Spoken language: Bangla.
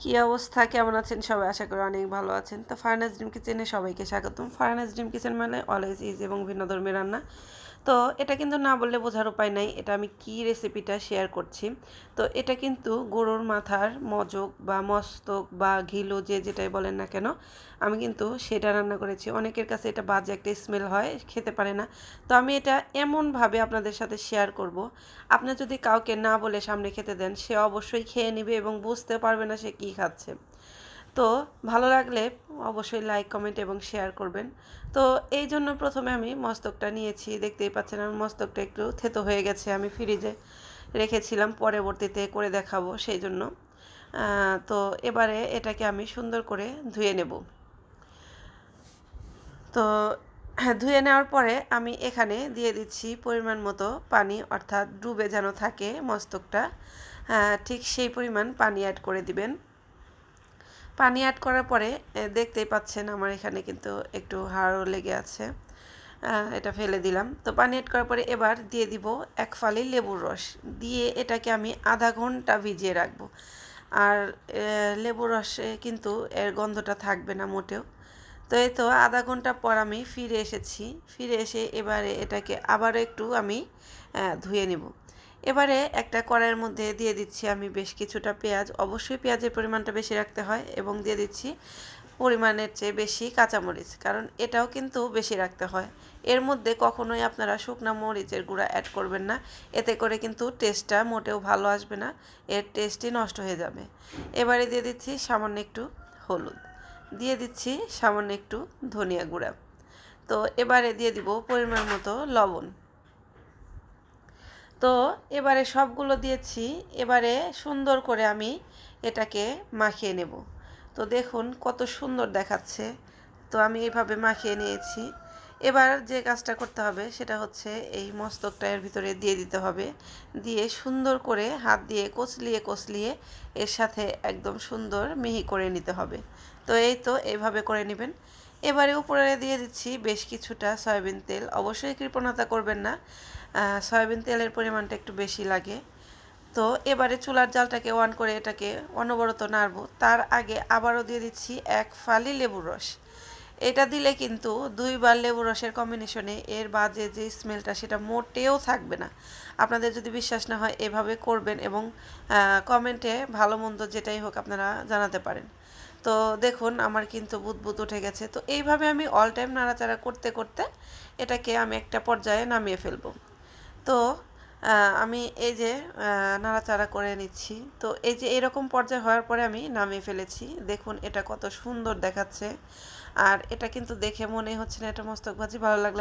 কি অবস্থা, কেমন আছেন সবাই? আশা করি অনেক ভালো আছেন। তো ফারহানাজ ড্রিম কিচেনে সবাইকে স্বাগতম। ফারহানাজ ড্রিম কিচেন মানে অলওয়েজ ইজি এবং ভিন্ন ধর্মী রান্না। তো এটা কিন্তু না বললে বোঝার উপায় নাই এটা আমি কি রেসিপিটা শেয়ার করছি। তো এটা কিন্তু গরুর মাথার মজক বা মস্তক বা ঘিলু যে যেটাই বলেন না কেন, আমি কিন্তু সেটা রান্না করেছি। অনেকের কাছে এটা বাজে একটা স্মেল হয়, খেতে পারে না। তো আমি এটা এমনভাবে আপনাদের সাথে শেয়ার করব, আপনি যদি কাউকে না বলে সামনে খেতে দেন, সে অবশ্যই খেয়ে নেবে এবং বুঝতে পারবে না সে কী খাচ্ছে। তো ভালো লাগলে অবশ্যই লাইক, কমেন্ট এবং শেয়ার করবেন। তো এই জন্য প্রথমে আমি মস্তকটা নিয়েছি। দেখতেই পাচ্ছেন আমার মস্তকটা একটু থেতো হয়ে গেছে, আমি ফ্রিজে রেখেছিলাম, পরবর্তীতে করে দেখাবো সেই জন্য। তো এবারে এটাকে আমি সুন্দর করে ধুয়ে নেব। তো ধুয়ে নেওয়ার পরে আমি এখানে দিয়ে দিচ্ছি পরিমাণ মতো পানি, অর্থাৎ ডুবে যেন থাকে মস্তকটা, ঠিক সেই পরিমাণ পানি অ্যাড করে দিবেন। পানি অ্যাড করার পরে দেখতেই পাচ্ছেন আমার এখানে কিন্তু একটু হাড়ও লেগে আছে, এটা ফেলে দিলাম। তো পানি অ্যাড করার পরে এবার দিয়ে দিব এক ফালি লেবুর রস, দিয়ে এটাকে আমি আধা ঘন্টা ভিজিয়ে রাখবো। আর লেবুর রসে কিন্তু এর গন্ধটা থাকবে না মোটেও। তো এই তো আধা ঘন্টা পর আমি ফিরে এসেছি। ফিরে এসে এবারে এটাকে আবারও একটু আমি ধুয়ে নেব। এবারে একটা কড়াইয়ের মধ্যে দিয়ে দিচ্ছি আমি বেশ কিছুটা পেঁয়াজ, অবশ্যই পেঁয়াজের পরিমাণটা বেশি রাখতে হয়, এবং দিয়ে দিচ্ছি পরিমাণের চেয়ে বেশি কাঁচামরিচ, কারণ এটাও কিন্তু বেশি রাখতে হয়। এর মধ্যে কখনোই আপনারা শুকনা মরিচের গুঁড়া অ্যাড করবেন না, এতে করে কিন্তু টেস্টটা মোটেও ভালো আসবে না, এর টেস্টই নষ্ট হয়ে যাবে। এবারে দিয়ে দিচ্ছি সামান্য একটু হলুদ, দিয়ে দিচ্ছি সামান্য একটু ধনিয়া গুঁড়া। তো এবারে দিয়ে দিব পরিমাণ মতো লবণ। তো এবারে সবগুলো দিয়েছি, এবারে সুন্দর করে আমি এটাকে মাখিয়ে নেব। তো দেখুন কত সুন্দর দেখাচ্ছে। তো আমি এইভাবে মাখিয়ে নিয়েছি। এবার যে কাজটা করতে হবে সেটা হচ্ছে এই মস্তকটা এর ভিতরে দিয়ে দিতে হবে, দিয়ে সুন্দর করে হাত দিয়ে কচলিয়ে কচলিয়ে এর সাথে একদম সুন্দর মিহি করে নিতে হবে। তো এই তো এইভাবে করে নেবেন। এবারে উপরে দিয়ে দিচ্ছি বেশ কিছুটা সয়াবিন তেল, অবশ্যই কৃপণতা করবেন না, সয়াবিন তেলের পরিমাণটা একটু বেশি লাগে। তো এবারে চুলার জালটাকে অন করে এটাকে অনবরত নাড়ব। তার আগে আবারও দিয়ে দিচ্ছি এক ফালি লেবুর রস। এটা দিলে কিন্তু দুইবার লেবুর রসের কম্বিনেশনে এর বাজে যে স্মেলটা সেটা মোটেও থাকবে না। আপনাদের যদি বিশ্বাস না হয় এভাবে করবেন, এবং কমেন্টে ভালো মন্দ যেটাই হোক আপনারা জানাতে পারেন। তো দেখুন আমার কিন্তু বুদবুদ উঠে গেছে। তো এইভাবে আমি অল টাইম নাড়াচাড়া করতে করতে এটাকে আমি একটা পর্যায়ে নামিয়ে ফেলবো। তো আমি এই যে নাড়াচাড়া করে নিচ্ছি। তো এই যে এরকম পর্যায়ে হওয়ার পরে আমি নামিয়ে ফেলেছি। দেখুন এটা কত সুন্দর দেখাচ্ছে, আর এটা কিন্তু দেখে মনে হচ্ছে না এটা মস্তক ভাজি। ভালো লাগলে